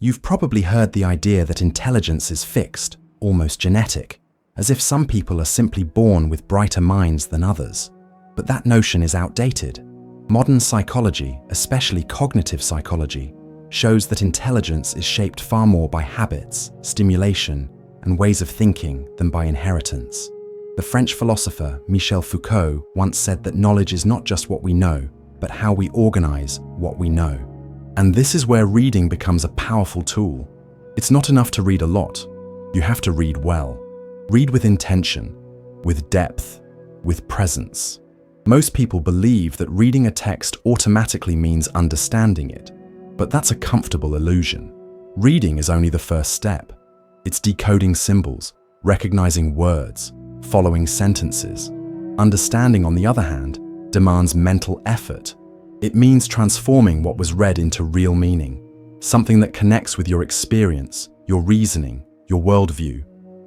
You've probably heard the idea that intelligence is fixed, almost genetic, as if some people are simply born with brighter minds than others. But that notion is outdated. Modern psychology, especially cognitive psychology, shows that intelligence is shaped far more by habits, stimulation, and ways of thinking than by inheritance. The French philosopher Michel Foucault once said that knowledge is not just what we know, but how we organize what we know. And this is where reading becomes a powerful tool. It's not enough to read a lot. You have to read well. Read with intention, with depth, with presence. Most people believe that reading a text automatically means understanding it, but that's a comfortable illusion. Reading is only the first step. It's decoding symbols, recognizing words, following sentences. Understanding, on the other hand, demands mental effort. It means transforming what was read into real meaning, something that connects with your experience, your reasoning, your worldview.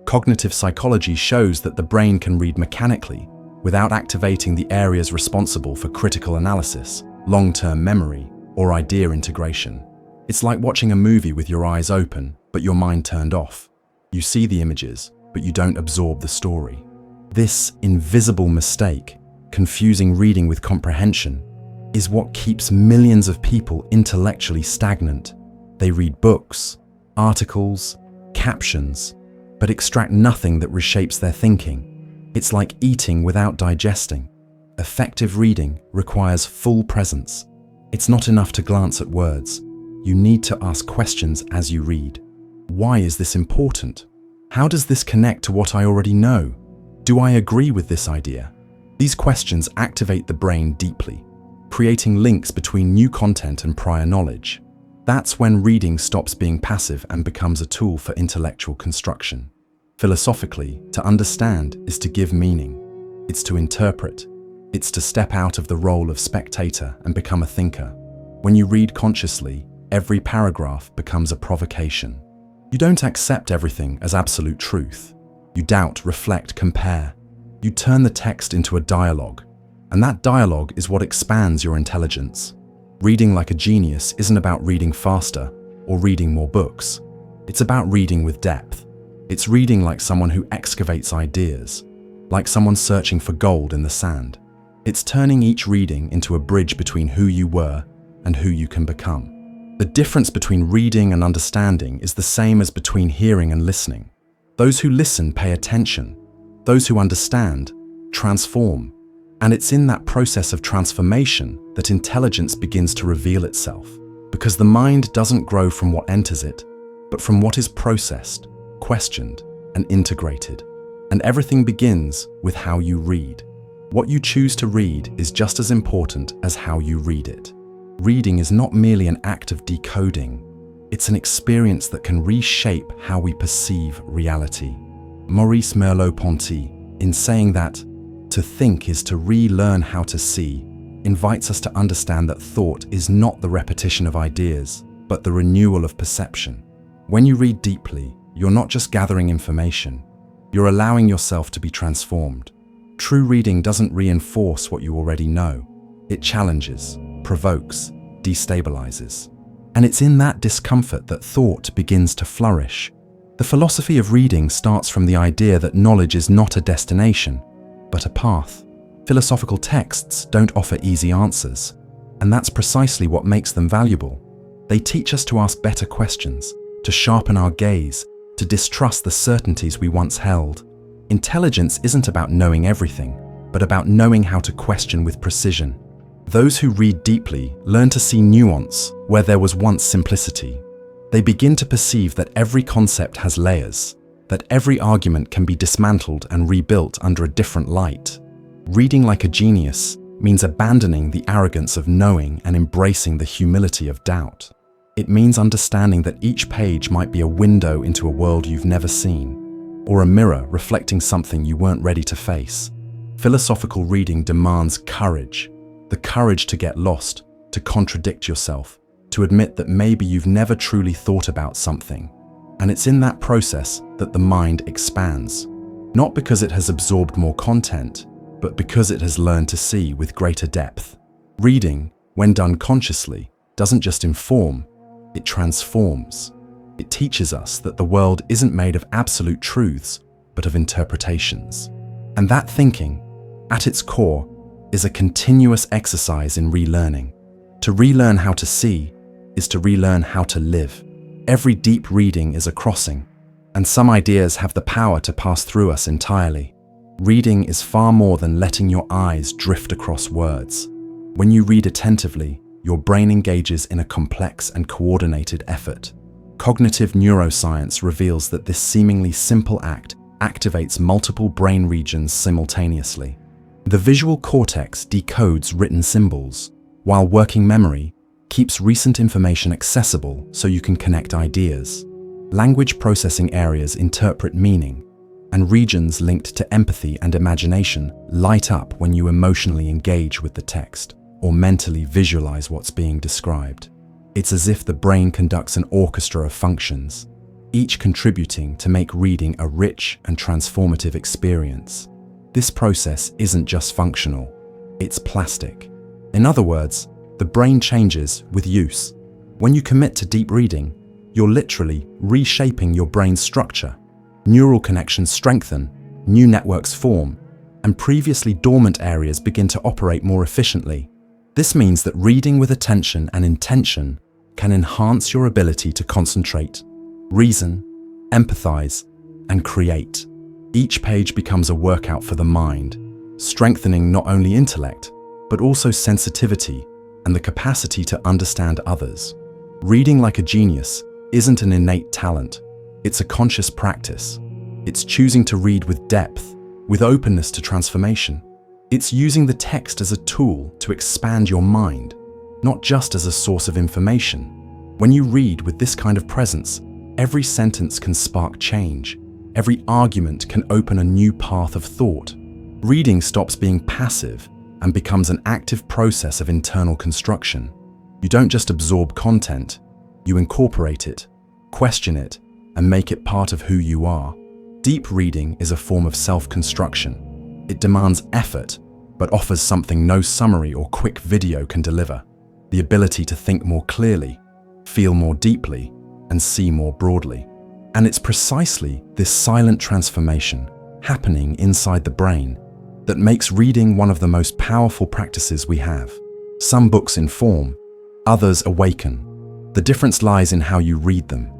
Cognitive psychology shows that the brain can read mechanically without activating the areas responsible for critical analysis, long-term memory, or idea integration. It's like watching a movie with your eyes open, but your mind turned off. You see the images, but you don't absorb the story. This invisible mistake, confusing reading with comprehension, is what keeps millions of people intellectually stagnant. They read books, articles, captions, but extract nothing that reshapes their thinking. It's like eating without digesting. Effective reading requires full presence. It's not enough to glance at words. You need to ask questions as you read. Why is this important? How does this connect to what I already know? Do I agree with this idea? These questions activate the brain deeply, creating links between new content and prior knowledge. That's when reading stops being passive and becomes a tool for intellectual construction. Philosophically, to understand is to give meaning. It's to interpret. It's to step out of the role of spectator and become a thinker. When you read consciously, every paragraph becomes a provocation. You don't accept everything as absolute truth. You doubt, reflect, compare. You turn the text into a dialogue, and that dialogue is what expands your intelligence. Reading like a genius isn't about reading faster or reading more books. It's about reading with depth. It's reading like someone who excavates ideas, like someone searching for gold in the sand. It's turning each reading into a bridge between who you were and who you can become. The difference between reading and understanding is the same as between hearing and listening. Those who listen pay attention. Those who understand transform. And it's in that process of transformation that intelligence begins to reveal itself. Because the mind doesn't grow from what enters it, but from what is processed, questioned, and integrated. And everything begins with how you read. What you choose to read is just as important as how you read it. Reading is not merely an act of decoding. It's an experience that can reshape how we perceive reality. Maurice Merleau-Ponty, in saying that to think is to relearn how to see, invites us to understand that thought is not the repetition of ideas, but the renewal of perception. When you read deeply, you're not just gathering information, you're allowing yourself to be transformed. True reading doesn't reinforce what you already know. It challenges, provokes, destabilizes. And it's in that discomfort that thought begins to flourish. The philosophy of reading starts from the idea that knowledge is not a destination, but a path. Philosophical texts don't offer easy answers, and that's precisely what makes them valuable. They teach us to ask better questions, to sharpen our gaze, to distrust the certainties we once held. Intelligence isn't about knowing everything, but about knowing how to question with precision. Those who read deeply learn to see nuance where there was once simplicity. They begin to perceive that every concept has layers, that every argument can be dismantled and rebuilt under a different light. Reading like a genius means abandoning the arrogance of knowing and embracing the humility of doubt. It means understanding that each page might be a window into a world you've never seen, or a mirror reflecting something you weren't ready to face. Philosophical reading demands courage, the courage to get lost, to contradict yourself, to admit that maybe you've never truly thought about something. And it's in that process that the mind expands, not because it has absorbed more content, but because it has learned to see with greater depth. Reading, when done consciously, doesn't just inform, it transforms. It teaches us that the world isn't made of absolute truths, but of interpretations. And that thinking, at its core, is a continuous exercise in relearning. To relearn how to see is to relearn how to live. Every deep reading is a crossing, and some ideas have the power to pass through us entirely. Reading is far more than letting your eyes drift across words. When you read attentively, your brain engages in a complex and coordinated effort. Cognitive neuroscience reveals that this seemingly simple act activates multiple brain regions simultaneously. The visual cortex decodes written symbols, while working memory keeps recent information accessible so you can connect ideas. Language processing areas interpret meaning, and regions linked to empathy and imagination light up when you emotionally engage with the text or mentally visualize what's being described. It's as if the brain conducts an orchestra of functions, each contributing to make reading a rich and transformative experience. This process isn't just functional, it's plastic. In other words, the brain changes with use. When you commit to deep reading, you're literally reshaping your brain's structure. Neural connections strengthen, new networks form, and previously dormant areas begin to operate more efficiently. This means that reading with attention and intention can enhance your ability to concentrate, reason, empathize, and create. Each page becomes a workout for the mind, strengthening not only intellect, but also sensitivity and the capacity to understand others. Reading like a genius isn't an innate talent, it's a conscious practice. It's choosing to read with depth, with openness to transformation. It's using the text as a tool to expand your mind, not just as a source of information. When you read with this kind of presence, every sentence can spark change. Every argument can open a new path of thought. Reading stops being passive and becomes an active process of internal construction. You don't just absorb content, you incorporate it, question it, and make it part of who you are. Deep reading is a form of self-construction. It demands effort, but offers something no summary or quick video can deliver: the ability to think more clearly, feel more deeply, and see more broadly. And it's precisely this silent transformation happening inside the brain that makes reading one of the most powerful practices we have. Some books inform, others awaken. The difference lies in how you read them.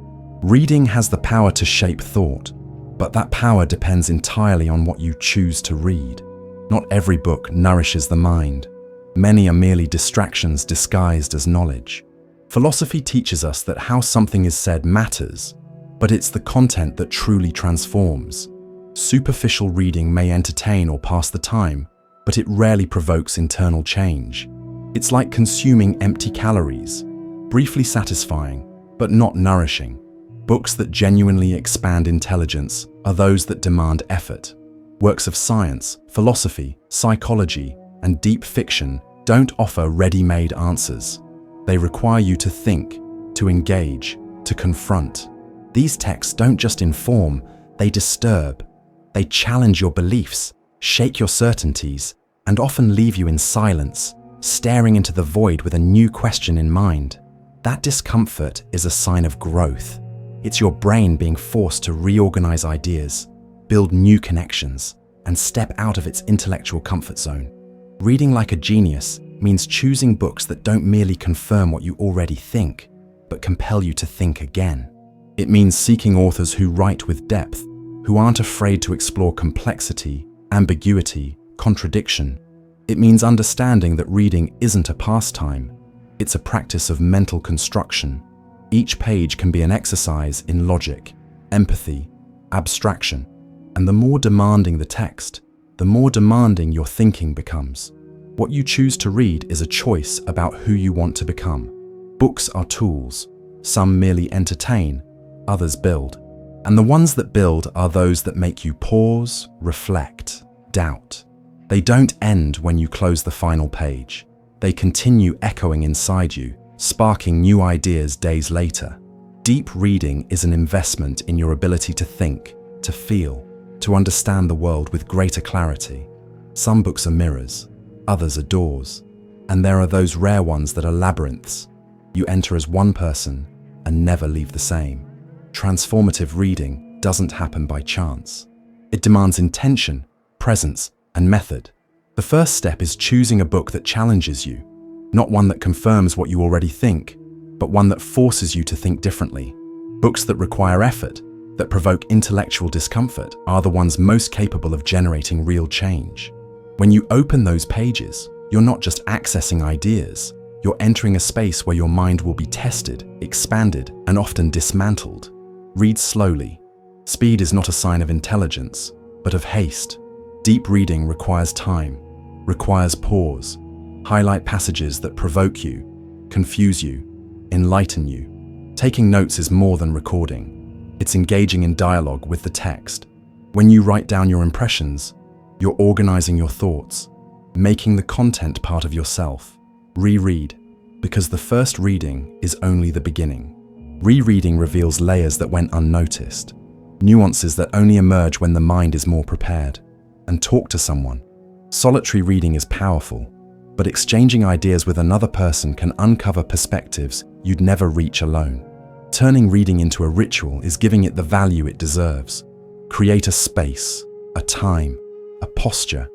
Reading has the power to shape thought, but that power depends entirely on what you choose to read. Not every book nourishes the mind. Many are merely distractions disguised as knowledge. Philosophy teaches us that how something is said matters, but it's the content that truly transforms. Superficial reading may entertain or pass the time, but it rarely provokes internal change. It's like consuming empty calories, briefly satisfying, but not nourishing. Books that genuinely expand intelligence are those that demand effort. Works of science, philosophy, psychology, and deep fiction don't offer ready-made answers. They require you to think, to engage, to confront. These texts don't just inform, they disturb. They challenge your beliefs, shake your certainties, and often leave you in silence, staring into the void with a new question in mind. That discomfort is a sign of growth. It's your brain being forced to reorganize ideas, build new connections, and step out of its intellectual comfort zone. Reading like a genius means choosing books that don't merely confirm what you already think, but compel you to think again. It means seeking authors who write with depth, who aren't afraid to explore complexity, ambiguity, contradiction. It means understanding that reading isn't a pastime, it's a practice of mental construction. Each page can be an exercise in logic, empathy, abstraction, and the more demanding the text, the more demanding your thinking becomes. What you choose to read is a choice about who you want to become. Books are tools. Some merely entertain, others build. And the ones that build are those that make you pause, reflect, doubt. They don't end when you close the final page. They continue echoing inside you, sparking new ideas days later. Deep reading is an investment in your ability to think, to feel, to understand the world with greater clarity. Some books are mirrors, others are doors, and there are those rare ones that are labyrinths. You enter as one person and never leave the same. Transformative reading doesn't happen by chance. It demands intention, presence, and method. The first step is choosing a book that challenges you, not one that confirms what you already think, but one that forces you to think differently. Books that require effort, that provoke intellectual discomfort, are the ones most capable of generating real change. When you open those pages, you're not just accessing ideas, you're entering a space where your mind will be tested, expanded, and often dismantled. Read slowly. Speed is not a sign of intelligence, but of haste. Deep reading requires time, requires pause. Highlight passages that provoke you, confuse you, enlighten you. Taking notes is more than recording. It's engaging in dialogue with the text. When you write down your impressions, you're organizing your thoughts, making the content part of yourself. Reread, because the first reading is only the beginning. Rereading reveals layers that went unnoticed, nuances that only emerge when the mind is more prepared. And talk to someone. Solitary reading is powerful, but exchanging ideas with another person can uncover perspectives you'd never reach alone. Turning reading into a ritual is giving it the value it deserves. Create a space, a time, a posture.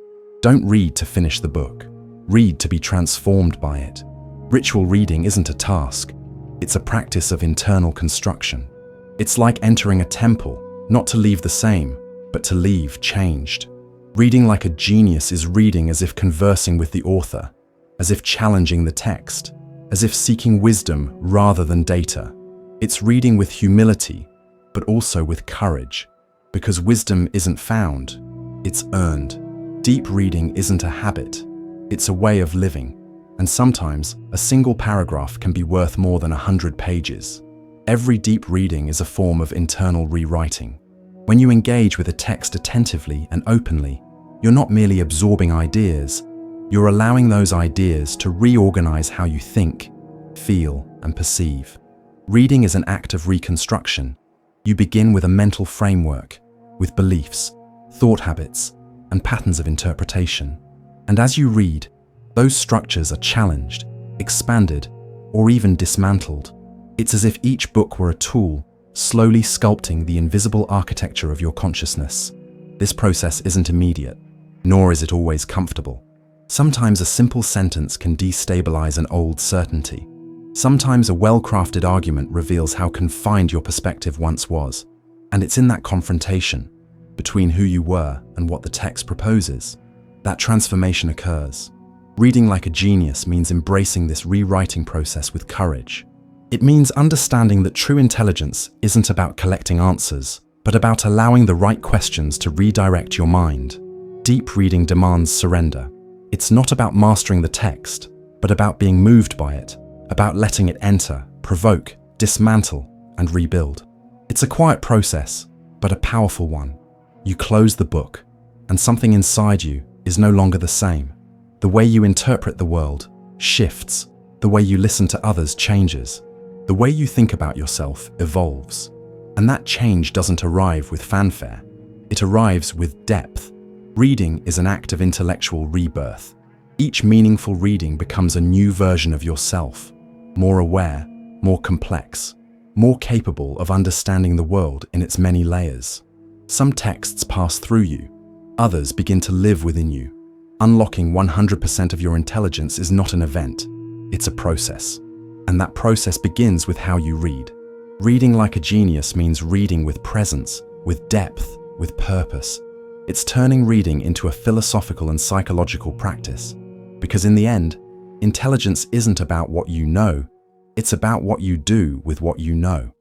Don't read to finish the book. Read to be transformed by it. Ritual reading isn't a task. It's a practice of internal construction. It's like entering a temple, not to leave the same, but to leave changed. Reading like a genius is reading as if conversing with the author, as if challenging the text, as if seeking wisdom rather than data. It's reading with humility, but also with courage, because wisdom isn't found, it's earned. Deep reading isn't a habit, it's a way of living, and sometimes a single paragraph can be worth more than 100 pages. Every deep reading is a form of internal rewriting. When you engage with a text attentively and openly, you're not merely absorbing ideas, you're allowing those ideas to reorganize how you think, feel, and perceive. Reading is an act of reconstruction. You begin with a mental framework, with beliefs, thought habits, and patterns of interpretation. And as you read, those structures are challenged, expanded, or even dismantled. It's as if each book were a tool, slowly sculpting the invisible architecture of your consciousness. This process isn't immediate, nor is it always comfortable. Sometimes a simple sentence can destabilize an old certainty. Sometimes a well-crafted argument reveals how confined your perspective once was. And it's in that confrontation, between who you were and what the text proposes, that transformation occurs. Reading like a genius means embracing this rewriting process with courage. It means understanding that true intelligence isn't about collecting answers, but about allowing the right questions to redirect your mind. Deep reading demands surrender. It's not about mastering the text, but about being moved by it, about letting it enter, provoke, dismantle, and rebuild. It's a quiet process, but a powerful one. You close the book, and something inside you is no longer the same. The way you interpret the world shifts. The way you listen to others changes. The way you think about yourself evolves. And that change doesn't arrive with fanfare. It arrives with depth. Reading is an act of intellectual rebirth. Each meaningful reading becomes a new version of yourself, more aware, more complex, more capable of understanding the world in its many layers. Some texts pass through you, others begin to live within you. Unlocking 100% of your intelligence is not an event, it's a process. And that process begins with how you read. Reading like a genius means reading with presence, with depth, with purpose. It's turning reading into a philosophical and psychological practice. Because in the end, intelligence isn't about what you know, it's about what you do with what you know.